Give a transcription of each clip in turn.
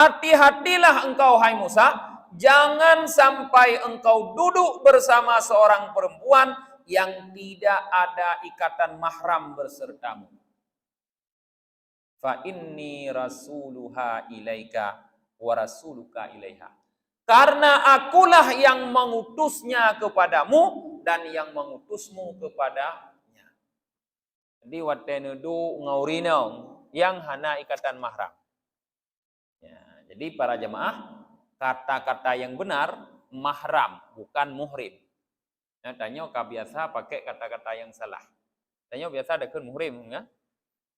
hati-hatilah engkau hai Musa, jangan sampai engkau duduk bersama seorang perempuan yang tidak ada ikatan mahram bersertamu. Fa inni rasuluha ilaika wa rasuluka ilaiha. Karena akulah yang mengutusnya kepadamu dan yang mengutusmu kepadanya. Jadi watenudu ngaurinau yang hana ikatan mahram. Ya, jadi para jemaah, kata-kata yang benar mahram bukan muhrim. Ya, tanya biasa pakai kata-kata yang salah. Tanya biasa ada muhrim ya.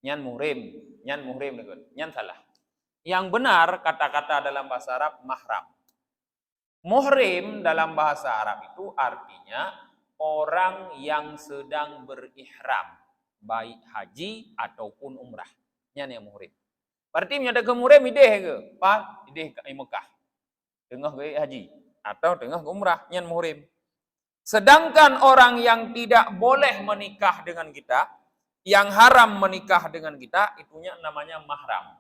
Nyan muhrim dekun. Nyan salah. Yang benar kata-kata dalam bahasa Arab mahram. Muhrim dalam bahasa Arab itu artinya orang yang sedang berihram, baik haji ataupun umrah. Nyan yang muhrim. Berarti ada ke muhrim ideh ke? Pak, ideh ke Mekah. Tengah ke haji atau tengah ke umrah, nyan muhrim. Sedangkan orang yang tidak boleh menikah dengan kita, yang haram menikah dengan kita, itunya namanya mahram.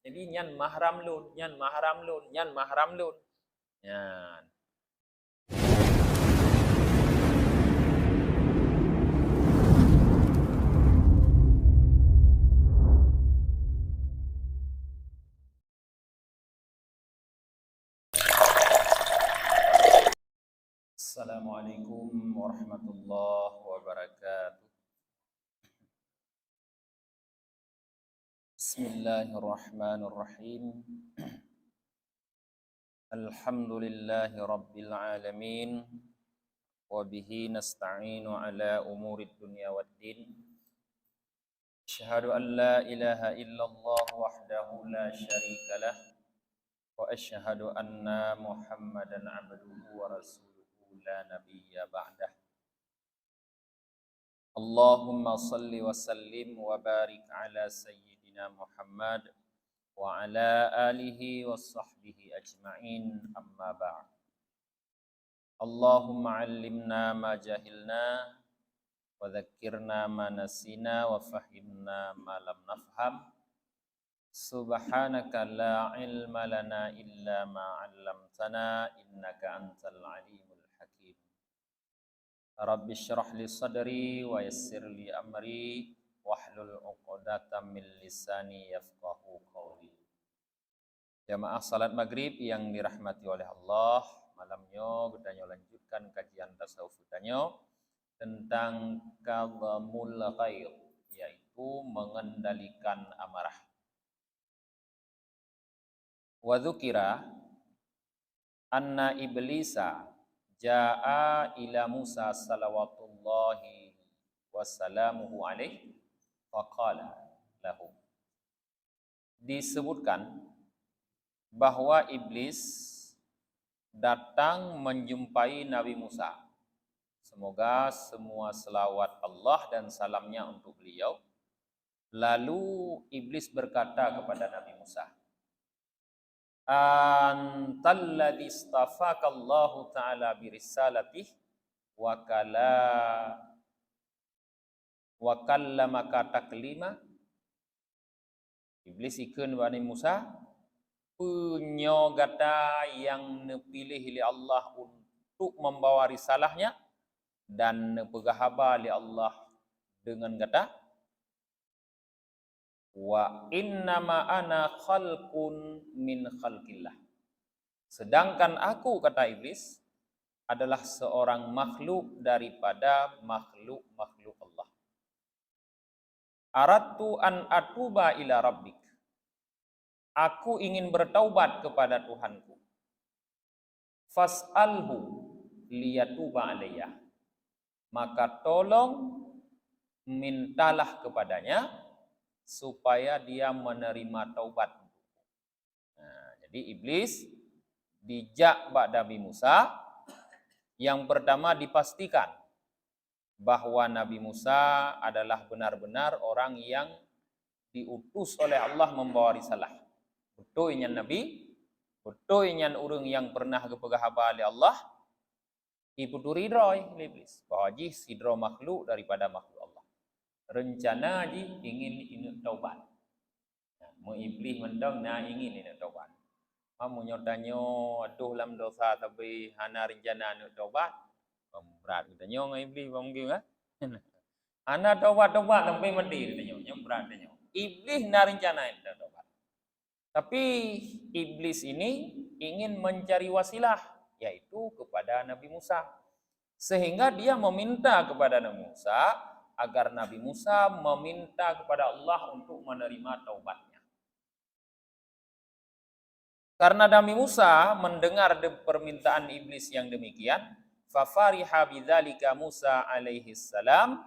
Jadi nyan mahram lun, nyan mahram lun, nyan mahram lun. Nyan. Assalamualaikum warahmatullahi wabarakatuh. Bismillahirrahmanirrahim. Alhamdulillahi rabbil alamin. Wa bihi nasta'inu ala umurid dunya waddin. Asyhadu an la ilaha illallah wahdahu la syarika lah. Wa asyhadu anna Muhammadan abduhu wa rasuluhu la nabiyya ba'dah. Allahumma salli wa sallim wa barik ala sayyidina Muhammad wa ala alihi wa sahbihi ajma'in, amma ba'd. Allahumma allimna ma jahilna wa dhakkirna ma nasina wa fahimna ma lam nafham. Subhanaka la ilma lana illa ma 'allamtana innaka antal alimul hakim. Rabbi syrah li sadri wa yassir li amri wahlul 'uqdatam min lisani yafqahu qawli. Jamaah salat maghrib yang dirahmati oleh Allah, malamnya kita lanjutkan kajian tasawuf kita tentang kadhamul ghair, yaitu mengendalikan amarah. Wa dzukira anna iblisa jaa ila Musa salawatullahi wassalamuhu alaihi faqala lahu. Disebutkan bahwa iblis datang menjumpai Nabi Musa. Semoga semua selawat Allah dan salamnya untuk beliau. Lalu iblis berkata kepada Nabi Musa, antalladzi istafakallahu ta'ala birisalatih wa kallamaka taklima. Iblis ikeun Nabi Musa, punya gata yang dipilih oleh Allah untuk membawa risalahnya dan pegahaba oleh Allah dengan kata wa innama ana khalqun min khalqillah. Sedangkan aku, kata iblis, adalah seorang makhluk daripada makhluk-makhluk Allah. Aradtu an atuba ila rabbik. Aku ingin bertaubat kepada Tuhanku. Fas'alhu liyatuba alayya. Maka tolong mintalah kepadanya supaya dia menerima taubat. Nah, jadi iblis dijak Nabi Musa. Yang pertama dipastikan bahwa Nabi Musa adalah benar-benar orang yang diutus oleh Allah membawa risalah. Betul inyan Nabi, betul inyan urang yang pernah kepegahaba oleh Allah. Ibu turidroi iblis bahwa ji sidro makhluk daripada makhluk Allah. Rencana ji ingin ini taubat. Mau iblis mendong ingin ini taubat. Amunyo tanyo aduh lam dosa tapi hana rencana nak taubat. Berat tanyo ngai iblis mungkin kan. Ana taubat sampai mati tanyo, berat tanyo. Iblis na rencana taubat. Tapi iblis ini ingin mencari wasilah yaitu kepada Nabi Musa. Sehingga dia meminta kepada Nabi Musa agar Nabi Musa meminta kepada Allah untuk menerima taubatnya. Karena Nabi Musa mendengar permintaan iblis yang demikian, fafariha bidzalika Musa alaihi salam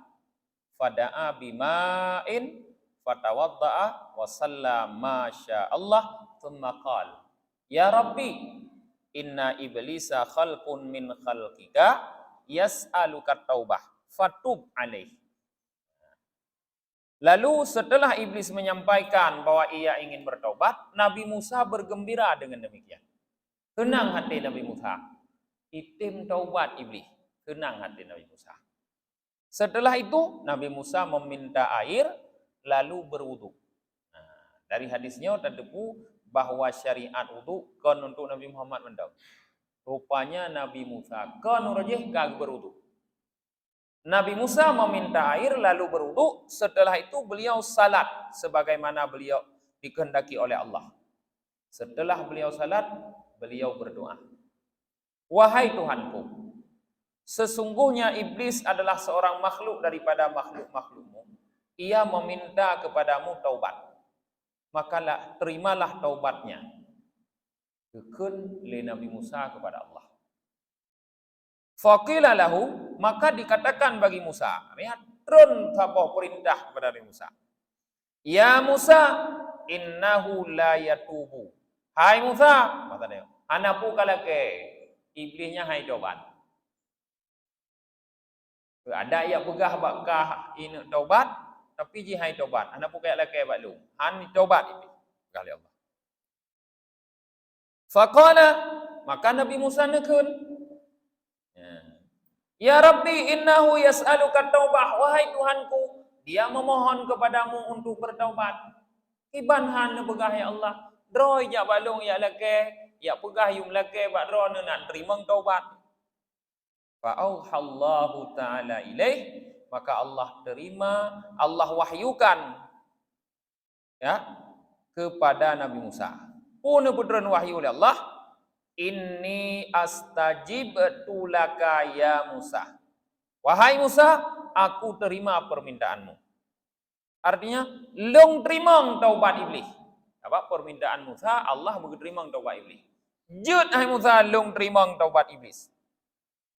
fada'a bima'in fatawadda'a wa shalla ma syaa Allah thumma qala ya rabbi inna iblisa khalqun min khalqika yas'aluka taubah fatub alaih. Lalu setelah iblis menyampaikan bahwa ia ingin bertaubat, Nabi Musa bergembira dengan demikian. Tenang hati Nabi Musa. Itim taubat iblis. Tenang hati Nabi Musa. Setelah itu Nabi Musa meminta air lalu berwudu. Nah, dari hadisnya terdepu bahwa syariat wudu kan untuk Nabi Muhammad mendau. Rupanya Nabi Musa kan rajih kagak berwudu. Nabi Musa meminta air lalu berwudu, setelah itu beliau salat sebagaimana beliau dikehendaki oleh Allah. Setelah beliau salat, beliau berdoa. Wahai Tuhanku, sesungguhnya iblis adalah seorang makhluk daripada makhluk-makhlukmu. Ia meminta kepadamu taubat. Maka terimalah taubatnya. Dikun li Nabi Musa kepada Allah. Faqila lahu, maka dikatakan bagi Musa, lihat run tapoh perintah kepada Nabi Musa. Ya Musa, innahu la yatubu. Hai Musa, kata dia, anapu kalake iblisnya hai taubat. Ada yang pegah bakah ini taubat, tapi ji hai taubat. Anapu kayak lake bak lu. Han taubat iblis. Kali Allah. Faqala, maka Nabi Musa nekun. Ya Rabbi innahu yas'aluka taubah. Wahai Tuhanku, dia memohon kepadamu untuk bertaubat. Iban han begah ya Allah. Droi ja balung ya lake, ya pegah yum lake bak dro nak terima taubat. Fa auhallahu taala ilaih, maka Allah terima, Allah wahyukan ya kepada Nabi Musa. Pun putran wahyu oleh Allah. Inni astajibtu laka ya Musa. Wahai Musa, aku terima permintaanmu. Artinya, long terima taubat iblis. Apa permintaan Musa, Allah terima taubat iblis. Jud hai Musa long terima taubat iblis.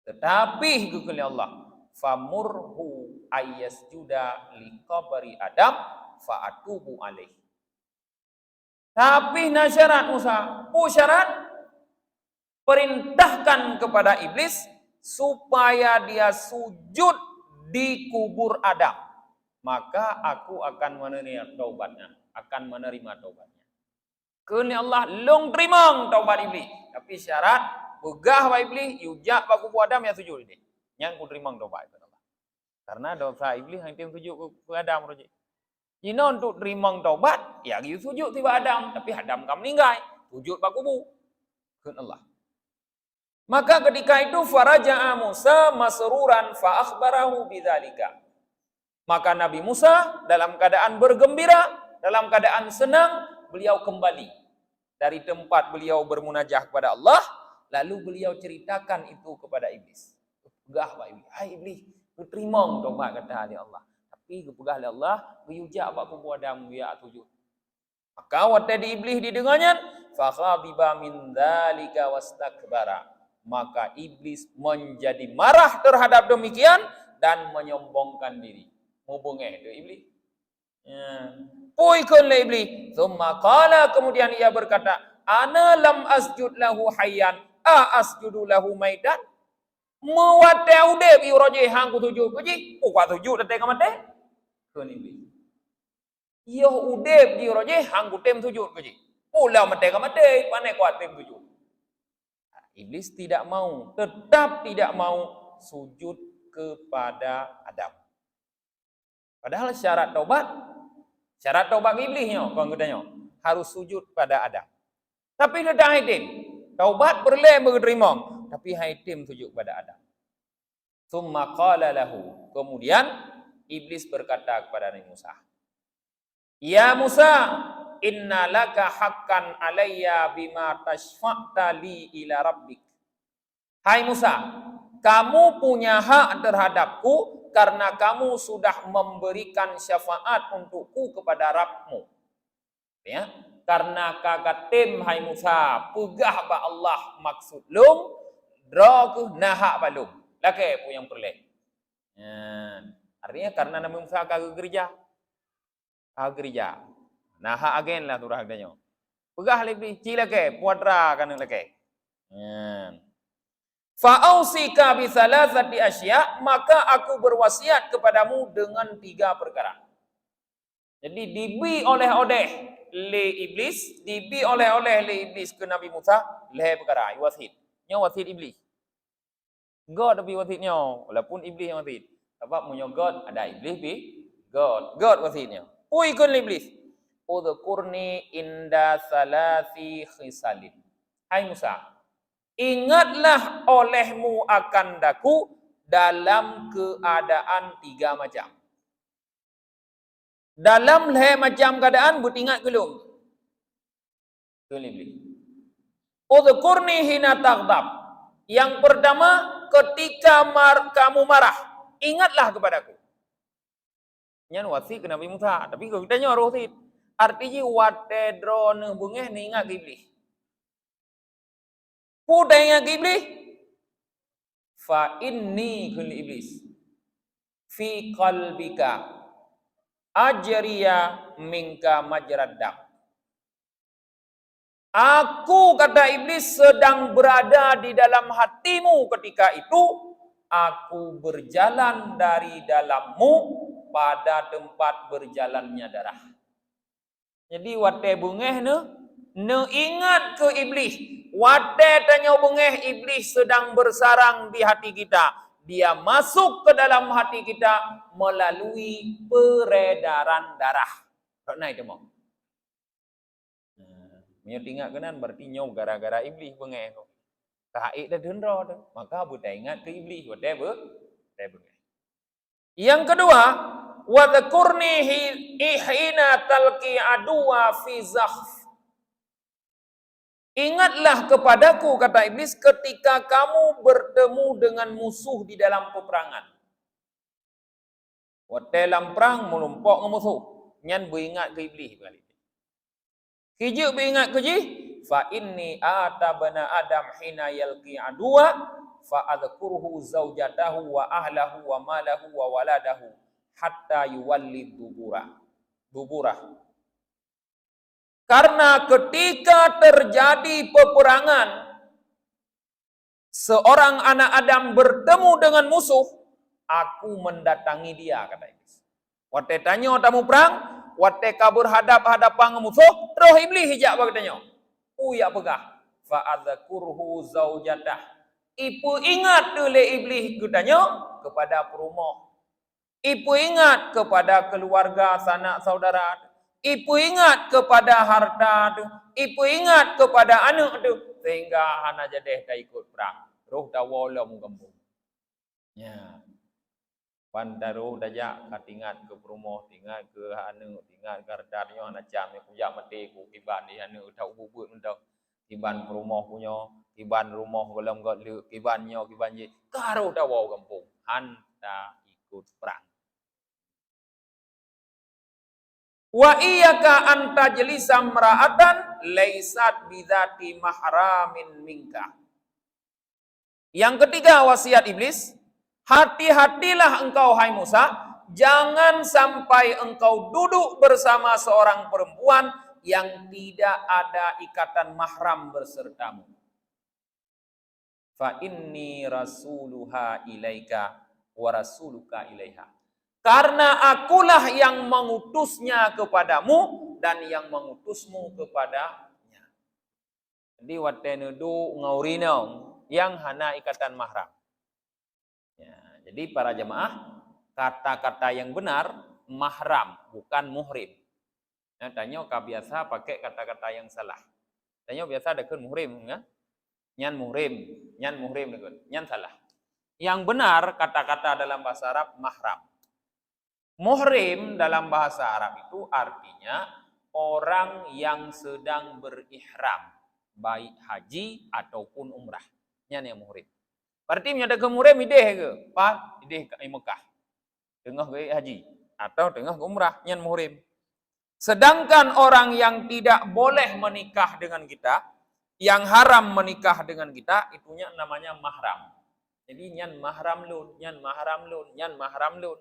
Tetapi kekali Allah, famurhu ayyasjuda liqabri Adam fa'atubu alaih. Tapi nasyarat Musa, syarat perintahkan kepada iblis supaya dia sujud di kubur Adam. Maka aku akan menerima taubatnya. Akan menerima taubatnya. Kerana Allah long terima taubat iblis. Tapi syarat, begah wa iblis, yujak wa kubur Adam yang sujud ini. Yang ku terima taubat. Karena dosa iblis yang tim sujud ke Adam. Jika untuk terima taubat, ya you sujud tiba Adam. Tapi Adam kamu meninggal. Sujud wa kubur. Kerana Allah. Maka ketika itu faraja'a Musa masruran fa akhbarahu bidzalika. Maka Nabi Musa dalam keadaan bergembira, dalam keadaan senang, beliau kembali dari tempat beliau bermunajah kepada Allah, lalu beliau ceritakan itu kepada iblis. Pegah wa iblis, hai iblis, ku terima taubat kata Allah. Tapi kepegah Allah, buyujak bak kubur Adam ya sujud. Maka waktu di iblis didengarnya, fa khadiba min dzalika wastakbara. Maka iblis menjadi marah terhadap demikian dan menyombongkan diri. Mubungeh itu iblis. Ya. Puikun le iblis. Thumma qala, kemudian ia berkata, ana lam asjud lahu hayyan, asjudu lahu maitan. Muwate ude bi roje hangku tuju kuji. Kwa tuju date kamate. Kun iblis. Yo ude bi roje hangku tem tuju kuji. Pula mate kamate, pane kwa tem tuju. Iblis tidak mau, tetap tidak mau sujud kepada Adam. Padahal syarat taubat iblisnya, harus sujud pada Adam. Tapi dia dah haitim. Taubat boleh menerima. Tapi haitim tuju kepada Adam. Tsumma qala lahu. Kemudian iblis berkata kepada Nabi Musa. Ya Musa, inna laka haqqan alayya bima tashfa'ta li ila rabbik. Hai Musa, kamu punya hak terhadapku karena kamu sudah memberikan syafaat untukku kepada Rabbmu. Ya, karena kagatim hai Musa, pegah ba Allah maksud lum, draku nahak balum. Laki pu yang perleh. Ya, artinya karena Nabi Musa kagak gereja. Gereja. Nahak agen lah turah adanya. Pegah lebih cilake, puadra kan laki. Ya. Fa'ausika bi thalathati asya, maka aku berwasiat kepadamu dengan 3 perkara. Jadi dibi oleh-oleh le iblis, dibi oleh-oleh le iblis ke Nabi Musa, le perkara wasit. Nya wasit iblis. God tapi wasitnya, walaupun iblis yang wasit. Sebab punya God ada iblis bi God wasitnya. Ui kun iblis. Udhkurni inda salasi khisalin. Hai Musa, ingatlah olehmu akan daku dalam keadaan 3 macam. Dalam macam keadaan ingat kelum. Kelibli. Udhkurni hina taghdab. Yang pertama, ketika kamu marah, ingatlah kepadaku. Nyan wasi ke Nabi Musa, tapi katanya roh tit. Artinya wate drone bungeh ni ingat iblis. Pudainya iblis fa inni kul iblis fi qalbika ajriya minka majradak. Aku kata iblis sedang berada di dalam hatimu ketika itu aku berjalan dari dalammu pada tempat berjalannya darah. Jadi wate bungeh ne ingat ke iblis. Wate tanya bungeh iblis sedang bersarang di hati kita. Dia masuk ke dalam hati kita melalui peredaran darah. Rona itu mau. Mio tinggal kenan berarti nyau gara-gara iblis bungeh tu. Kaik dah dendro tu. Maka buta ingat ke iblis. Wate bungeh. Yang kedua, wa dzakurni hina talqi aduwa fi zakhf. Ingatlah kepadaku, kata iblis, ketika kamu bertemu dengan musuh di dalam peperangan. Wate dalam perang menumpuk dengan musuh. Nyan beringat ke iblis kali. Kiji beringat ke ji, fa inni atabana adam hina yalqi aduwa fa adhkuruhu zaujatahu wa ahlahu wa malahu wa waladahu hatta yuwallid duburah. Karena ketika terjadi peperangan, seorang anak Adam bertemu dengan musuh, aku mendatangi dia, kata iblis. Wate tanya tamu perang, wate kabur hadap-hadapan musuh, roh iblis hijak bertanya. Uya pegah. Fa adzkurhu zaujatah. Ipu ingat dulu iblis katanya kepada perumah. Ipu ingat kepada keluarga, sanak saudara. Ipu ingat kepada harta tu. Ipu ingat kepada anak tu. Sehingga hana jadi dah ikut perang. Roh dah wala mengembung. Ya. Pandaruh dajak katingat ke perumah, tinggal ke anak, tinggal ke hartanya anak jam yang kujak mati ku kiban di anak dah ubut mentau. Kiban perumah punya, kiban rumah golong gol kibannya kiban je. Karo dah wau kampung. Hanta ikut perang. Wa iyyaka anta jelisam ra'atan laisat bidzati mahramin minka. Yang ketiga wasiat iblis, hati-hatilah engkau hai Musa, jangan sampai engkau duduk bersama seorang perempuan yang tidak ada ikatan mahram bersertamu. Fa inni rasuluha ilaika wa rasuluka ilaiha. Karena akulah yang mengutusnya kepadamu dan yang mengutusmu kepadanya. Jadi wate nudu ngaurina yang hana ikatan mahram. Ya, jadi para jemaah, kata-kata yang benar mahram bukan muhrim. Ya, tanya biasa pakai kata-kata yang salah. Tanya biasa ada kan muhrim ya. Nyan muhrim dekun. Nyan salah. Yang benar kata-kata dalam bahasa Arab mahram. Muhrim dalam bahasa Arab itu artinya orang yang sedang berihram, baik haji ataupun umrah. Nyan yang muhrim. Berarti ada ke muhrim ideh ke? Pak, ideh ke Mekah. Tengah ke haji atau tengah ke umrah, nyan muhrim. Sedangkan orang yang tidak boleh menikah dengan kita, yang haram menikah dengan kita, itunya namanya mahram. Jadi nyan mahram lun, nyan mahram lun, nyan mahram lun.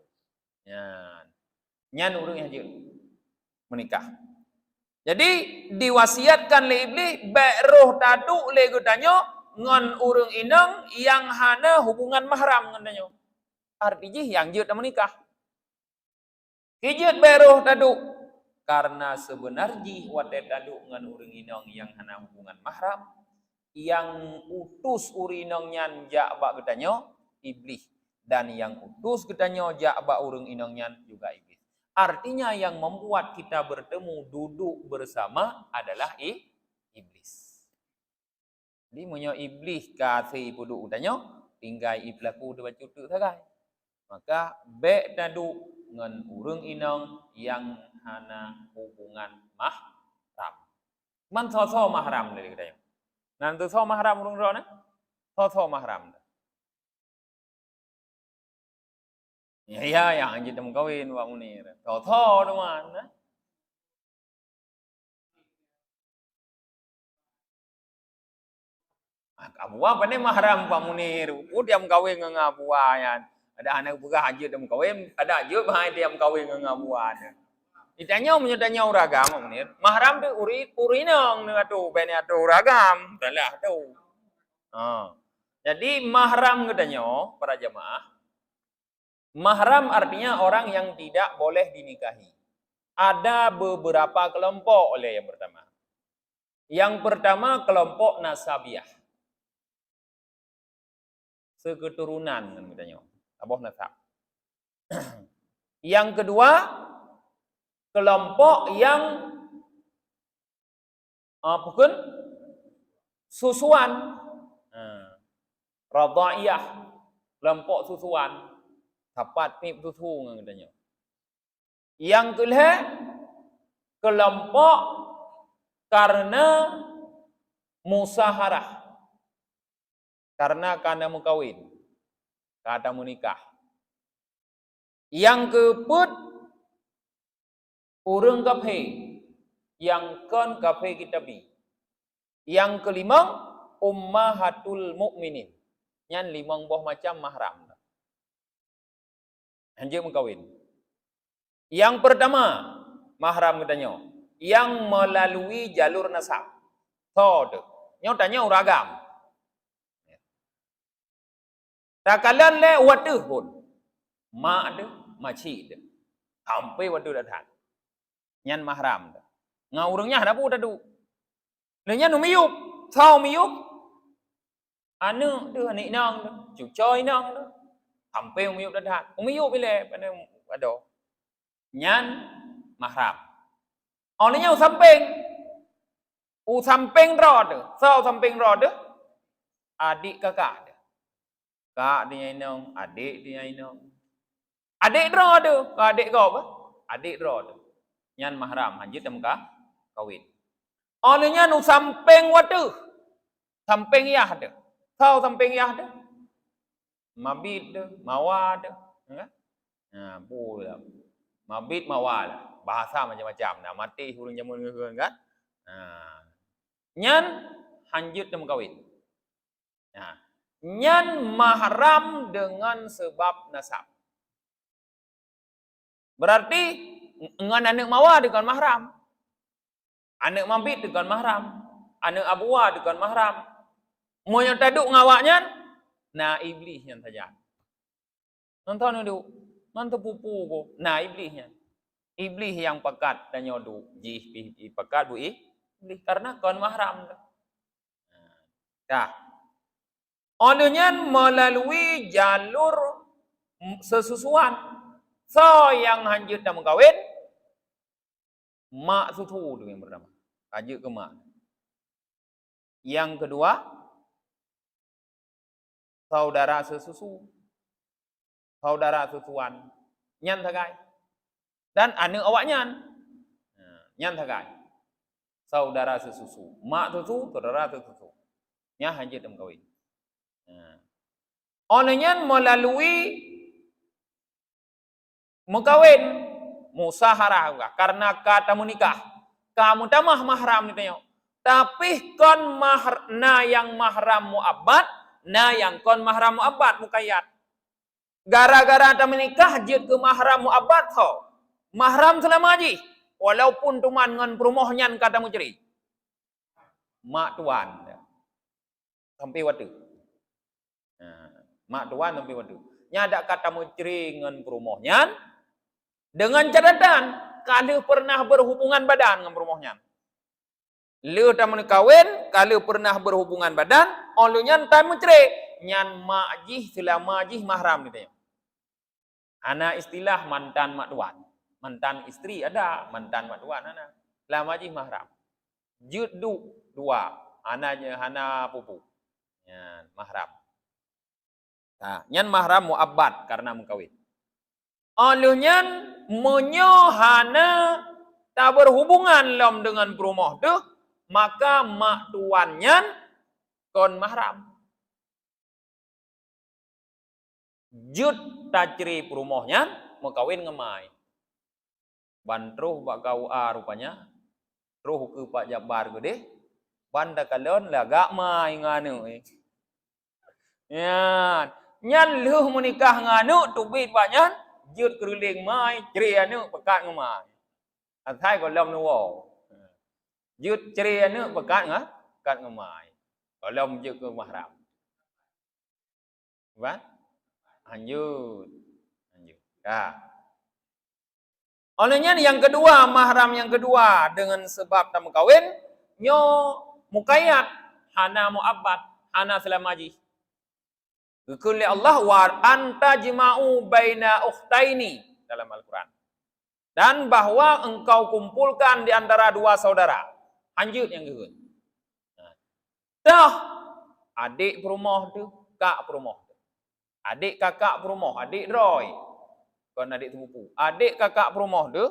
Nyan urang haji menikah. Jadi diwasiatkan le iblis baik roh taduk le gutanyo ngon urang inang yang hana hubungan mahram ngandanyo. Artinya yang jeut menikah. Kijeut baik roh taduk karena sebenarnya wate taduk ngan urang inang yang hana hubungan mahram yang utus urinong nyan jak bak gutanyo iblis. Dan yang utus gutanyo jak bak urang inang nyan juga iblis. Artinya yang membuat kita bertemu duduk bersama adalah iblis. Jadi munyo iblis kasih puduk utanyo tinggal iblaku de bacutu sagai. Maka bek taduk ngan urang inang yang hana hubungan mahram. Man so mahram le gutanyo. Nan tu so mahram urang ro na? So mahram. Ya yang anjir dem kawin Pak Munir. Tho teman. Abua pandai mahram Pak Munir. Diam kawin dengan abua yan. Ada anak buka haji dem kawin, ada aja bahai diam kawin dengan abua. Ditanya menyedanya uragam Pak Munir. Mahram tu urinang tu bene tu uragam. Talah tu. Jadi mahram katanya para jemaah. Mahram artinya orang yang tidak boleh dinikahi. Ada beberapa kelompok oleh yang pertama. Yang pertama kelompok nasabiah. Seketurunan kan katanya. Abah nasab. Yang kedua kelompok yang bukan susuan. Radhaiyah. Kelompok susuan. Tapat ni betul katanya. Yang kedua kelompok karena musaharah. Karena mukawin. Kata menikah. Yang keempat urang kafe. Yang kon kafe kita bi. Yang kelima ummahatul mukminin. Nyan limang boh macam mahram. Anjir mengkawin. Yang pertama, mahram katanya, yang melalui jalur nasab. Tod. Nyo tanya uragam. Takalan le watu pun. Mak de, maci de. Sampai watu datang. Nyan mahram. Ngau urangnya ada pu tadu. Lenya nu miyup, sao miyup. Anu de anik nang de, cucoy nang de. Sampai umiyup datang. Umiyup bila pada ada. Nyan mahram. Olehnya usamping rod. Sao samping rod? Adik kakak. Kak dia inong, adik dia inong. Adik rod. Adik kau apa? Adik rod. Nyan mahram. Hanjit temka kawin. Olehnya usamping watu. Samping yah ada. Sao samping yah ada? Mabit de, mawar de. Pula. Mabit mawar. Bahasa macam-macam. Nah, mati hurung jamun kan? Nyan hanjut dem kawin. Nyan mahram dengan sebab nasab. Berarti ngan anak mawar dengan mahram. Anak mabit dengan mahram. Anak abuah dengan mahram. Moyo taduk ngawaknya nah iblisnya saja. Nonton dulu. Nonton pupu ko. Nah iblisnya. Iblis yang pekat dan nyodu. Jih pekat bu iblis. Karena kon mahram. Nah. Olehnya melalui jalur sesusuan. So yang hanjut dan mengkawin. Mak susu tu yang pertama. Kajuk ke mak. Yang kedua, saudara sesusu, saudara susuan, nyan thagai. Dan anak awak nyan thagai. Saudara sesusu, mak susu, saudara sesusu. Nya hanya dem kawin. Olehnya melalui mengkawin, musaharah juga. Karena kata menikah, kamu tamah mahram ni tanya. Tapi kon na yang mahram mu'abbad, na yang kon mahram mu'abbad muqayyad. Gara-gara ada menikah, jid ke mahram mu'abbad tau. Mahram selama haji. Walaupun tuman ngan perumohnya kata mujri. Mak tuan. Sampai waktu. Mak tuan sampai waktu. Nyadak kata mujri ngan perumohnya. Dengan catatan, kalau pernah berhubungan badan dengan perumohnya. Lu tak menikawin, kalau pernah berhubungan badan, olunya tak mujri. Nyan makjih selama majih mahram gitu ya. Anak istilah mantan mak tuan. Mantan istri ada, mantan mak tuan ada. Lama majih mahram. Judu dua, anaknya hana pupu. Nyan mahram. Nah, nyan mahram mu'abbad karena mengkawin. Olunya menyohana tak berhubungan lom dengan perumoh tu, maka mak tuannya kon mahram. Jud tajri perumohnya mau kawin ngemai. Bantruh bak kau rupanya. Ruh ke Pak Jabar gede. Banda kalon lah gak mai nganu. Ya, nyan luh menikah nganu tubit banyak. Jud keruling mai, ceri anu pekat ngemai. Athai ko lom nuwo. Jud ceri anu pekat ngemai. Kolom jud ke mahram. Apa? Lanjut. Ya. Olehnya yang kedua, mahram yang kedua dengan sebab tak kawin, nyo muqayyad, hana mu'abbad, hana selama haji. Kulli Allah wa anta jima'u baina ukhtaini dalam Al-Quran. Dan bahwa engkau kumpulkan di antara dua saudara. Lanjut yang kedua. Dah adik perumoh tu, kak perumoh. Adik kakak perumoh, adik Roy. Kon adik sepupu. Adik kakak perumoh tu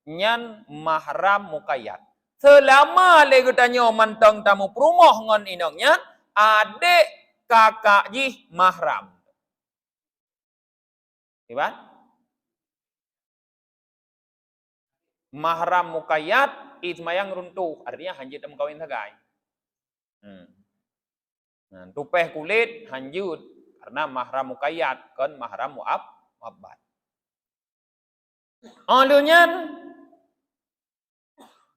nyan mahram muqayyad. Selama lagi tanya mantang tamu perumoh ngon inongnya, adik kakak jih mahram. Iban? Mahram muqayyad itmayang runtuh, artinya hanjit tem kawin sagai. Nah, tupeh kulit hanjut karena mahram muqayyad kan mahram mu'abbad. Alunya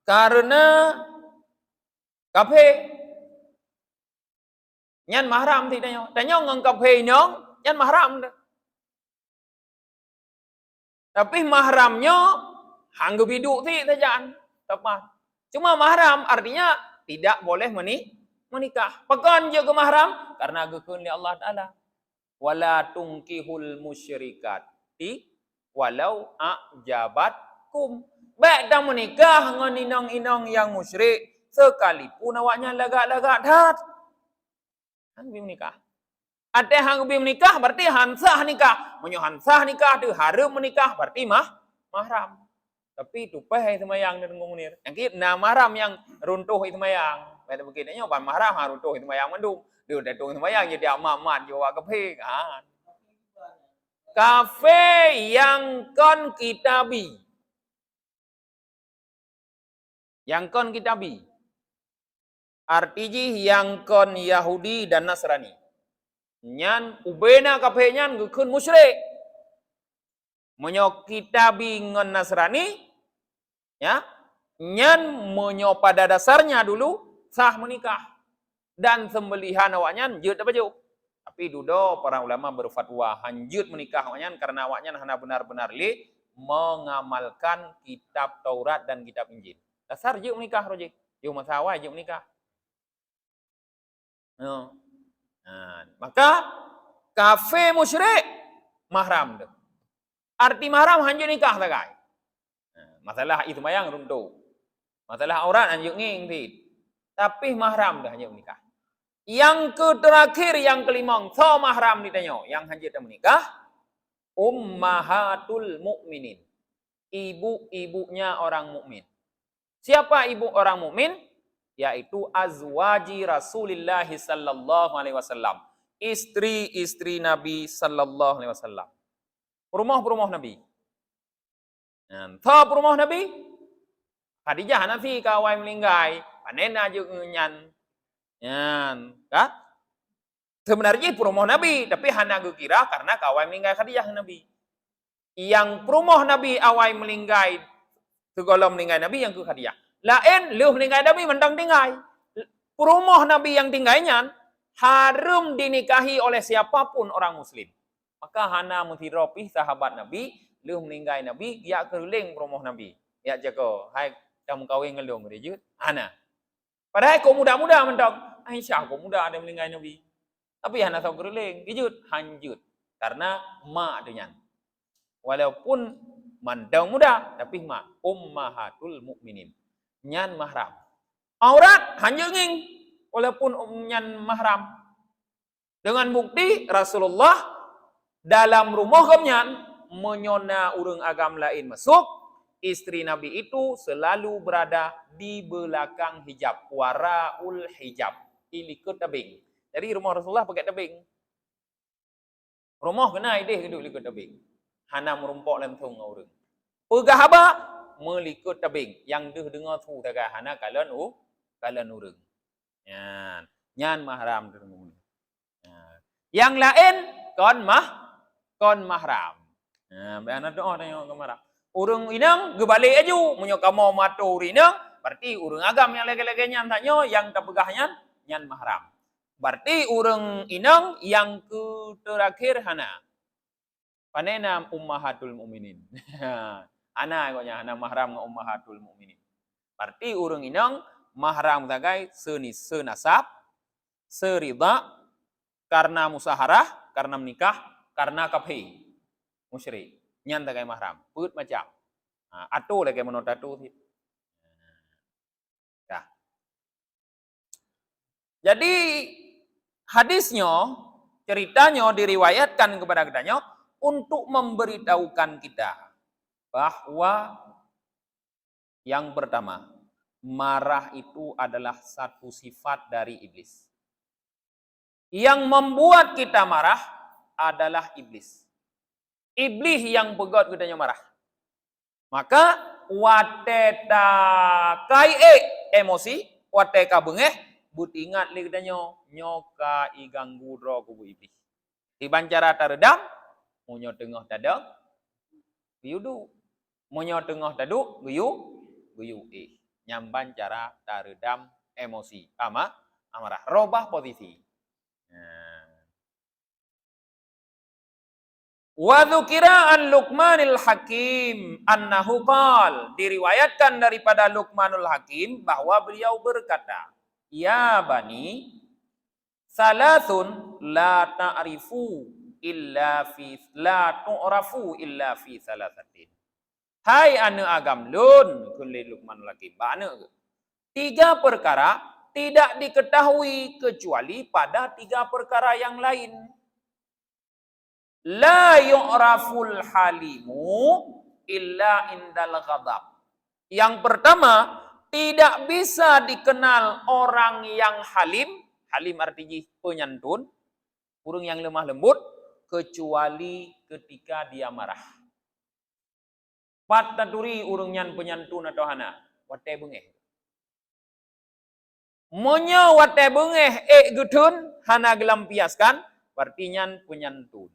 karena kafe nyan mahram thì tanya ngang kafe nyong nyan mahram dah. Tapi mahramnya hanggu biduk ti tajaan tepat. Cuma mahram artinya tidak boleh menikah. Pekan je ke mahram karena gekun li Allah Taala. Wala tungkihul musyrikati walau a'jabatkum. Baik dah menikah dengan inong-inong yang musyrik sekalipun awaknya lagak-lagak dah. Hang bi menikah. Ada hang bi menikah berarti hansah nikah. Menyo hansah nikah tu harum menikah berarti mahram. Tapi tu peh semayang dan ngunir. Yang kit na mahram yang runtuh itu mayang. Pada begini ban mahram ha runtuh itu mayang mandum. Dia dah tung semayang jadi amat-amat jo kafe kan. Kafe yang kon kitabi. Yang kon kitabi. Artinya yang kon Yahudi dan Nasrani. Nyan ubena kafe nyan gekun musyrik. Menyo kitabi ngon Nasrani ya. Nyan menyo pada dasarnya dulu sah menikah. Dan sembelihan awaknya jut apa jauh. Tapi dudo para ulama berfatwa hanjut menikah awaknya karena awaknya hana benar-benar li mengamalkan kitab Taurat dan kitab Injil. Dasar jut menikah rojek. Jut masalah jut menikah. Nah, maka kafe musyrik mahram tu. Arti mahram hanjut nikah tak kai. Masalah itu mayang runtuh. Masalah aurat hanjut nging. Tapi mahram dah hanjut nikah. Yang terakhir, yang kelima, so mahram ditanya. Yang hajat menikah, ummahatul mukminin. Ibu-ibunya orang mukmin. Siapa ibu orang mukmin? Yaitu azwaji Rasulullah sallallahu alaihi wasallam. Istri-istri Nabi sallallahu alaihi wasallam. Rumah-rumah Nabi. Tha rumah Nabi. Khadijah nanti kawai melinggai, panena juga nyan. Yan, kan? Sebenarnya rumah Nabi, tapi hana kira karena kawai melinggai Khadijah Nabi. Yang rumah Nabi awai melinggai, segala melinggai Nabi yang ke Khadijah. Lain leuh melinggai Nabi mendang tinggai. Rumah Nabi yang tinggainya harum dinikahi oleh siapapun orang muslim. Maka hana mutiropi sahabat Nabi, leuh melinggai Nabi, ya keliling rumah Nabi. Ya jago, hai kamu kawin ngelung rejut, hana. Padahal kau muda-muda mentok, Aisyah kau muda ada melinggai Nabi. Tapi hana tahu keliling, rejut, hanjut. Karena mak dengan. Walaupun mandang muda, tapi mak ummahatul mukminin. Nyan mahram. Aurat hanya nging, walaupun nyan mahram. Dengan bukti Rasulullah dalam rumah kamnyan menyona urang agam lain masuk, istri Nabi itu selalu berada di belakang hijab, waraul hijab, ilikut tabing. Jadi rumah Rasulullah pakai tabing. Rumah kena ideh hidup likut tabing. Hana merumpok lentung urang. Pegah apa? Melikut tabing. Yang deh dengar tu taga hana kalian urang. Nyan mahram. Yang lain kon mahram. Bayana doa tanya ke mahram. Urang inang gebalik aju munyo kamo matur inang berarti urang agam yang lege-lege nyan tanya yang terpegahnya nyan mahram. Berarti urang inang yang ke terakhir hana. Panena ummahatul mukminin. Ana koknya hana mahram dengan ummahatul mukminin. Berarti urang inang mahram tagai senasab, serida karena musaharah, karena menikah, karena kaphi. Musyrik. Nyan tagai mahram. Put macam. Atu lagi menurut atu. Ya. Jadi hadisnya, ceritanya diriwayatkan kepada kitanya untuk memberitahukan kita bahwa yang pertama, marah itu adalah satu sifat dari iblis. Yang membuat kita marah adalah iblis. Iblis yang pegot kitanya marah. Maka wateta kai emosi, wateka bengeh, butingat li kitanya nyoka iganggu ro kubu iblis. Dibancara taredam, munyo tengah tadang, guyudu. Munyo tengah taduk, guyu nyamban cara taredam emosi. Amarah. Robah posisi. Wa dzukira an Luqmanil Hakim annahu qala, diriwayatkan daripada Luqmanul Hakim bahwa beliau berkata, ya bani salasun la ta'rifu illa fi la tu'rafu illa fi salasatin. Hai anak agam lun, kulli Luqmanul Hakim. Bana 3 perkara tidak diketahui kecuali pada 3 perkara yang lain. La yu'raful halimu illa indal ghadab. Yang pertama, tidak bisa dikenal orang yang halim. Halim artinya penyantun, urang yang lemah lembut, kecuali ketika dia marah. Pat taturi urang nyan penyantun atau hana, wate bengeh. Monyo wate bengeh gedun hana gelampiaskan, berarti nyan penyantun.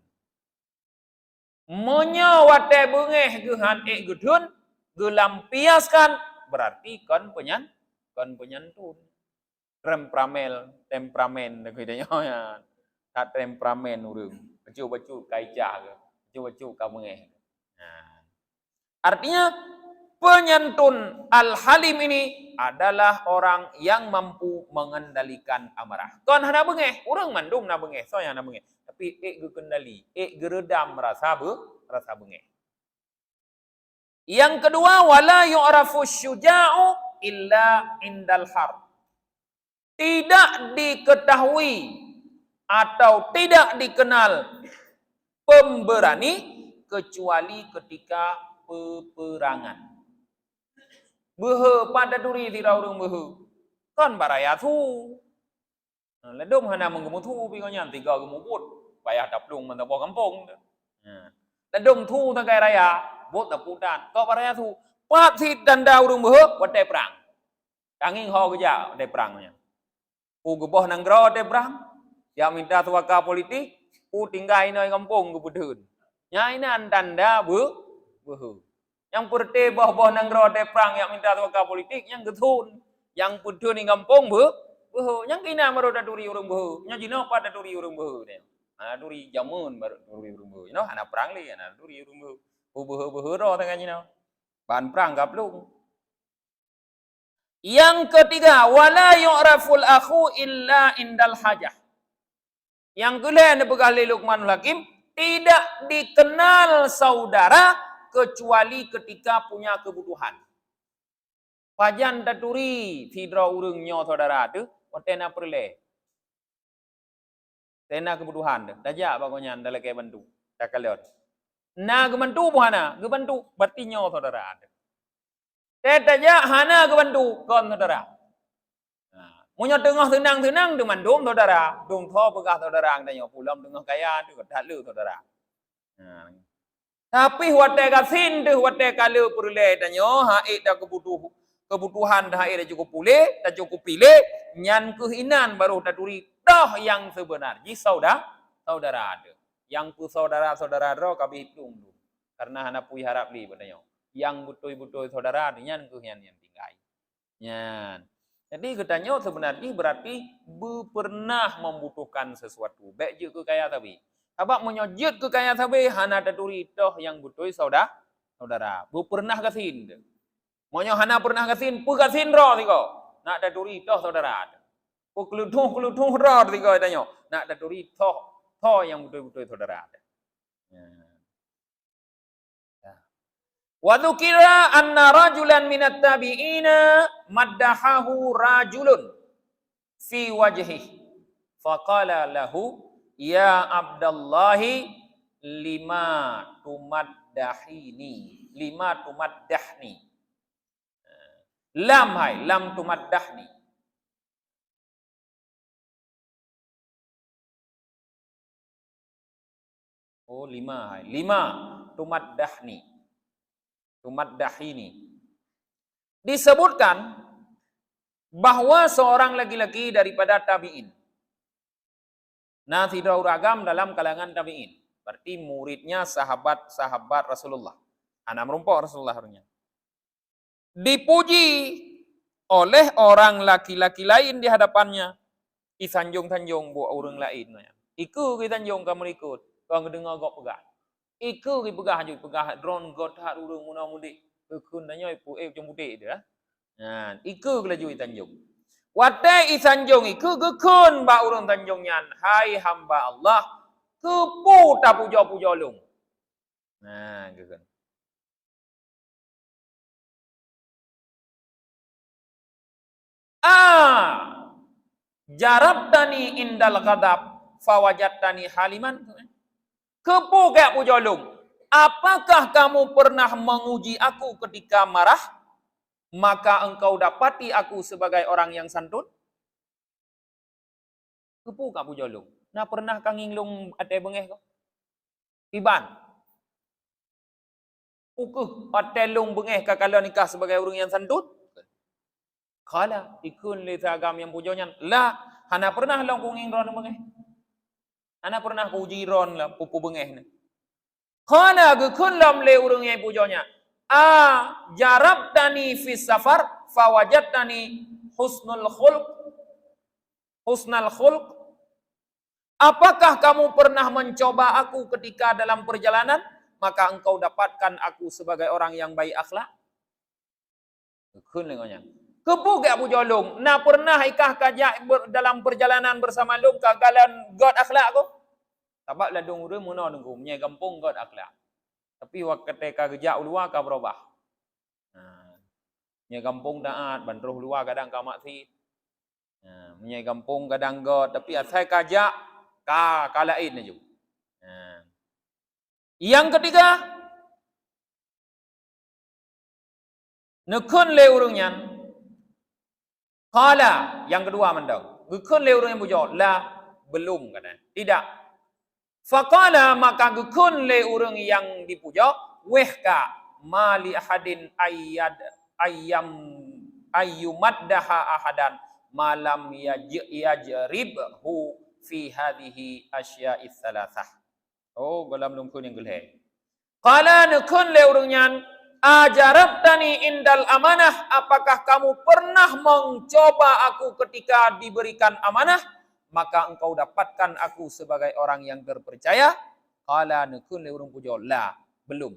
Monyo wate bengeh gehan gedun gelampiaskan, berarti kon penyantun. Temperamen gitu ya. Tak temperamen urang. Bacu kaijah ke. Bacu ka bengeh. Artinya penyantun al-halim ini adalah orang yang mampu mengendalikan amarah. Kon hana bengeh, urang mandum na bengeh, soya hana bengeh. Tapi gekendali, geredam rasa bengeh. Yang kedua, wala yu'rafu syuja'u illa indal harb. tidak diketahui atau tidak dikenal pemberani kecuali ketika peperangan. Behe pada duri tidak urung behe. Kan baraya tu. Ledom hana menggemu tu pingonya tiga gemu bot. Payah daplung mentabo kampung. Ledom tu tagai raya bot taputan. Kau baraya tu. Patit dan da urung behe wadai perang. Tanging ho kerja wadai perangnya. U geboh nang gro wadai perang. Yang minta tuaka politik. U tinggai noi kampung ke budun. Nyainan tanda behe. Yang perte boh nang rode perang yang minta tuaka politik yang getun, yang pudun ing kampung behe, yang kina maroda duri urung behe, nya jino pada duri urung behe. Ana duri jamun baru duri urung behe. Ana perang li ana duri urung behe. Behe ro tengah jino. Ban perang gaplung. Yang ketiga, wala yu'raful akhu illa indal hajah. Yang kelima begah Luqmanul Hakim, tidak dikenal saudara kecuali ketika punya kebutuhan. Pajan daturi tidra urung nyo saudara tu, otena perle. Tena kebutuhan tu. Dajak bagonya dalam ke bantu. Tak kalot. Na gebantu buhana, gebantu berarti nyo saudara tu. Dajak hana gebantu kon saudara. Munyo tengah tenang-tenang dengan dom saudara, dom tho begah saudara ang tanyo pulam tengah kaya tu tak lu saudara. Tapi wate kasin tu wate kalau perle tanyo haid dah kebutuhan dah haid dah cukup pulih, dah cukup pilih, nyan kehinan baru daturi dah yang sebenarnya saudara ada. Yang pu saudara ro kabi hitung tu. Karena hana pui harap li tanyo. Yang betul-betul saudara nyan kehinan yang tinggai. Nyan. Jadi katanya sebenarnya berarti pernah membutuhkan sesuatu. Baik je ke kaya tapi. Abak menyojut ke kaya tapi hana daturi toh yang butuh saudara. Pernah kasin. Monyo hana pernah kasin, pu kasin ro tiko. Nak daturi toh saudara. Pu kelutung ro tiko katanya. Nak daturi toh yang betul-betul saudara. Wa dzukira anna rajulan minat tabi'ina maddahahu rajulun fi wajhihi faqala lahu ya Abdallahi lima tumaddahni lam tumaddahni. Oh lima tumaddahni. Tumaddahini. Disebutkan bahwa seorang laki-laki daripada tabi'in. Nah, tidak ragam dalam kalangan tabi'in. Berarti muridnya sahabat-sahabat Rasulullah. Anak merumpok Rasulullah harusnya. Dipuji oleh orang laki-laki lain di hadapannya. Isanjung-sanjung buat orang lain. Iku kita sanjung kamu ikut. Kau dengar kau pegang. Iku ki pegah drone got hat urung muna mudik. Kekun tanya ipu jom mudik dia. Iku kelaju Tanjung. Watai Tanjung iku kekun ba urung Tanjung nyan. Hai hamba Allah, kepu ta puja-puja lung. Nah, kekun. Jarabtani indal ghadab fawajadtani haliman. Kepu kayak pujolung. Apakah kamu pernah menguji aku ketika marah? Maka engkau dapati aku sebagai orang yang santun? Kepu kayak pujolung. Nah pernah kang inglung ate bengeh kau? Iban. Ukuh ate lung bengeh kalau nikah sebagai orang yang santun? Kala ikun li agam yang pujonya. Lah, hana pernah long kunging ron bengeh. Ana pernah uji ron lah pupu bengeh ni. Kana gekun lam le urung yang pujonya. Jarabtani fi safar fawajadtani husnul khulq. Apakah kamu pernah mencoba aku ketika dalam perjalanan? Maka engkau dapatkan aku sebagai orang yang baik akhlak. Gekun lengonya. Kepu gak pujolong. Nah pernah ikah kajak dalam perjalanan bersama lung kagalan god akhlak aku? Sebab ladung urang muna nunggu punya kampung god akhlak. Tapi waktu ketika kerja luar ka berubah. Nya kampung taat, bandruh luar kadang ka maksiat. Menyai kampung kadang god tapi asai kajak kalain aja. Yang ketiga, nekun le urungnya. Kala yang kedua mandau. Nekun le urung yang bujo la belum kata. Tidak. Faqala maka nekun le urung yang dipujo wehka mali ahadin ayyam ayyumaddaha ahadan malam yajribhu fi hadhihi asya'is salasah. Oh, golam lungkun yang gulhe. Qala nekun le urunyan ajarabtani indal amanah, apakah kamu pernah mencoba aku ketika diberikan amanah? Maka engkau dapatkan aku sebagai orang yang terpercaya. Qala nekun le urung pujo la, belum.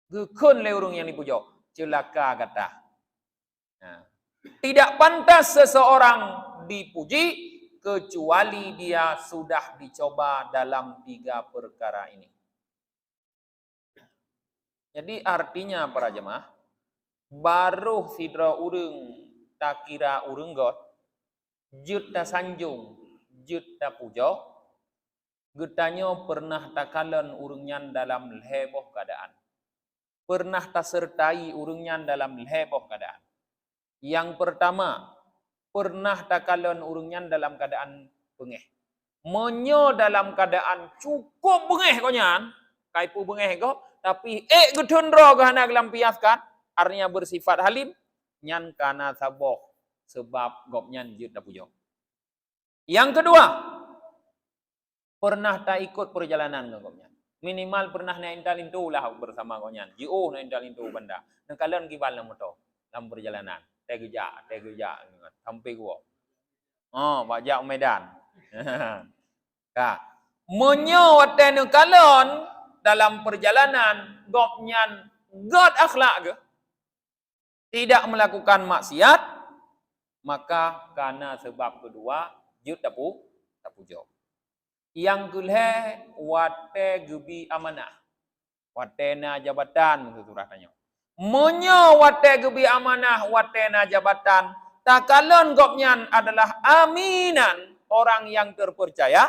Gekun le urung yang dipujo, celaka kata. Tidak pantas seseorang dipuji kecuali dia sudah dicoba dalam 3 perkara ini. Jadi artinya para jemaah, baru sidra urung tak kira urung got, jut tak sanjung, jut tak pujo, getanyo pernah tak kalen urungnya dalam heboh keadaan. Pernah tak sertai urungnya dalam heboh keadaan. Yang pertama, pernah tak kalen urungnya dalam keadaan bengeh. Menyo dalam keadaan cukup bengeh konyan, kaipu bengeh ko, tapi getun ro gahana lampiaskan, artinya bersifat halim, nyan kana saboh sebab gopnyan jut da pujo. Yang kedua, pernah tak ikut perjalanan ke gopnyan. Minimal pernah na intal intu lah bersama konyan. Jiu na intal intu benda. Na kalen gibal na moto dalam perjalanan. Tegeja sampai gua. Oh, bajak Medan. Ka. Menyo waten kalon dalam perjalanan gopnyan god akhlak ke? Tidak melakukan maksiat, maka karena sebab kedua jut tapujo. Yang kulhe wate gebi amanah. Watena jabatan itu rasanya. Menyo wate gebi amanah watena jabatan, takalon gopnyan adalah aminan, orang yang terpercaya,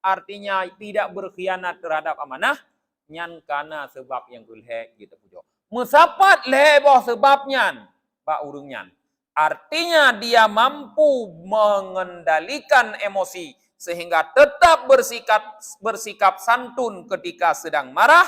artinya tidak berkhianat terhadap amanah, nyan kana sebab yang kulhe gitu pujo. Musapat leboh sebabnya, pak urungnya. Artinya dia mampu mengendalikan emosi sehingga tetap bersikap santun ketika sedang marah.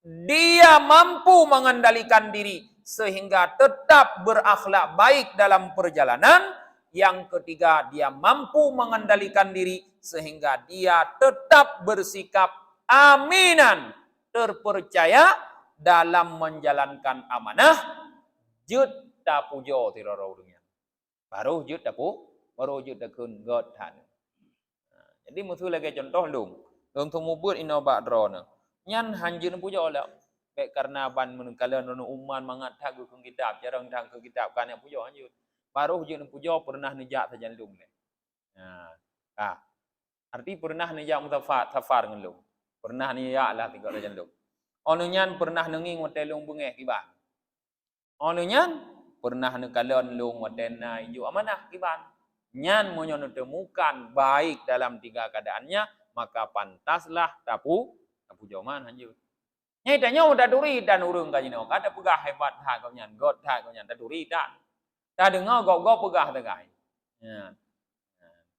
Dia mampu mengendalikan diri sehingga tetap berakhlak baik dalam perjalanan. Yang ketiga, dia mampu mengendalikan diri sehingga dia tetap bersikap aminan, terpercaya dalam menjalankan amanah. Jut tapujo tiroro urungnya. Baru jut tapu, baru jut takun god tan. Jadi musuh lagi contoh lung tumubut ino bakdrona. Nyan hanjun pujo lah. Baik karena ban menengkalan rono uman mangat tak ke kitab, jarang tak ke kitab kan yang pujo hanjun. Baru jut pujo pernah nejak saja lung le. Arti pernah nejak mutafar dengan lung. Pernah nejak lah tinggal saja lung. Onunyan pernah nenging watelung bengeh kiban. Onunyan pernah nekalon lung watena ijo amanah kiban. Nyan monyo temukan baik dalam 3 keadaannya, maka pantaslah tapu joman hanjut. Nyai tanya udah duri dan urung kajino, kada pegah hebat ha kau nyan, god ha kau nyan, ta duri dan. Ta dengar go pegah tegai.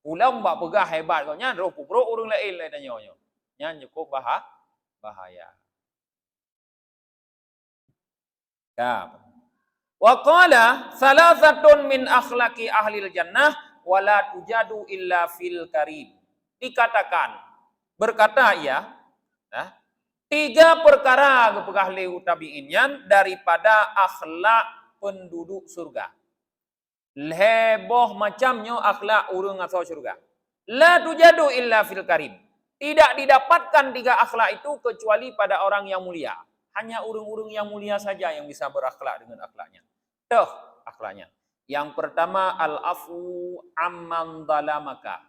Ulang bak pegah hebat kau nyan, roh pupro urung lain le tanya nyo. Nyan cukup bahaya. Ya. Wa qala salasatun min akhlaqi ahlil jannah wala tujadu illa fil karim. Dikatakan, berkata ia, 3 perkara kepegah leu tabi'inyan daripada akhlak penduduk surga. Leboh macamnya akhlak urung asal surga. La tujadu illa fil karim. Tidak didapatkan 3 akhlak itu kecuali pada orang yang mulia. Hanya urung-urung yang mulia saja yang bisa berakhlak dengan akhlaknya. Tuh akhlaknya. Yang pertama al-afu amman zalamaka.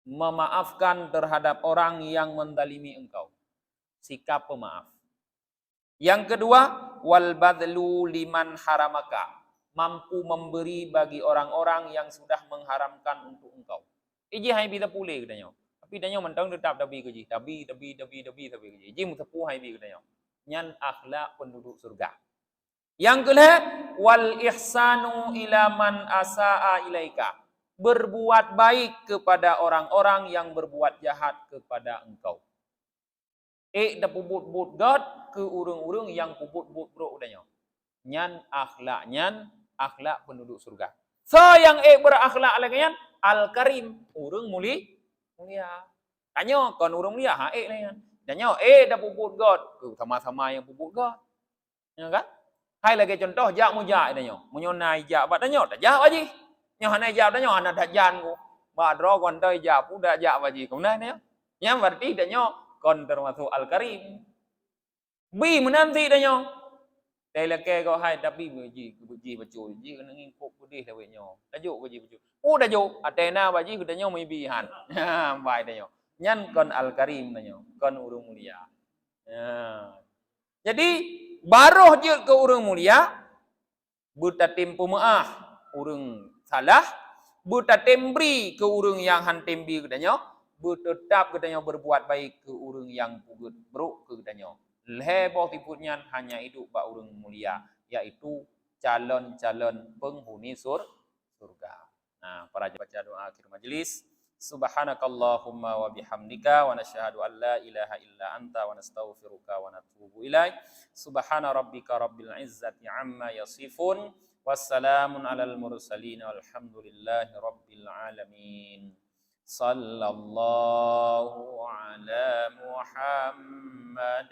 Memaafkan terhadap orang yang mendalimi engkau. Sikap pemaaf. Yang kedua, wal badlu liman haramaka. mampu memberi bagi orang-orang yang sudah mengharamkan untuk engkau. Iji hai bi tapule katanya. Tapi danyo mentang tetap tabi ke ji. Tabi ke ji. Iji mutapu hai bi katanya. Nyan akhlak penduduk surga. Yang kedua, wal ihsanu ila man asaa ilaika. Berbuat baik kepada orang-orang yang berbuat jahat kepada engkau. Da pubut-but God ke urang-urang yang pubut-but bro udahnya. Nyan akhlak penduduk surga. So yang berakhlak lagi yan al-karim, urang mulia. Tanya kon urang mulia ha lah yan. Tanya da pubut God, ke sama-sama yang pubut God. Ya kan? Hai lagi contoh jak mujak tanya. Munyonai jak bat tanya, tak jak baji. Nya hanai jak tanya hana dak jan ku. Ba dro kon tai jak pu dak jak baji. Kemudian ya. Yang berarti tanya kon termasuk al-karim. Bi menanti tanya. Tay lake kau hai tapi buji bacu ji kena ngikut putih dah wenyo. Tajuk buji bacu. Tajuk atena baji kudanya mai bi han. Ha bai tanya. Nyan kon al-karim tanya. Kon urang mulia. Jadi baroh je ke urang mulia butatim pemaah urang salah butatim beri ke urang yang hantim bi katanya bertetap katanya berbuat baik ke urang yang pugut buruk ke katanya. Lebo tiputnya hanya hidup bak urang mulia, yaitu calon-calon penghuni surga. Nah, para baca doa akhir majlis. Subhanakallahumma wa bihamdika wa nasyhadu an la ilaha illa anta wa nastaghfiruka wa natubu ilaik. Subhana rabbika rabbil izzati amma yasifun. Wassalamun alal mursalin walhamdulillahi rabbil alamin. Sallallahu ala Muhammad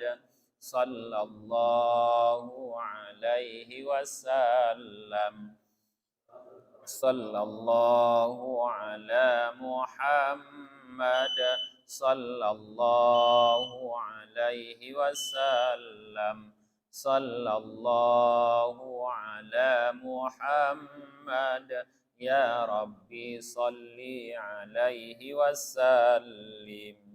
sallallahu alaihi wasallam. Sallallahu ala Muhammad sallallahu alaihi wasallam. Sallallahu ala Muhammad ya Rabbi salli alaihi wasallim.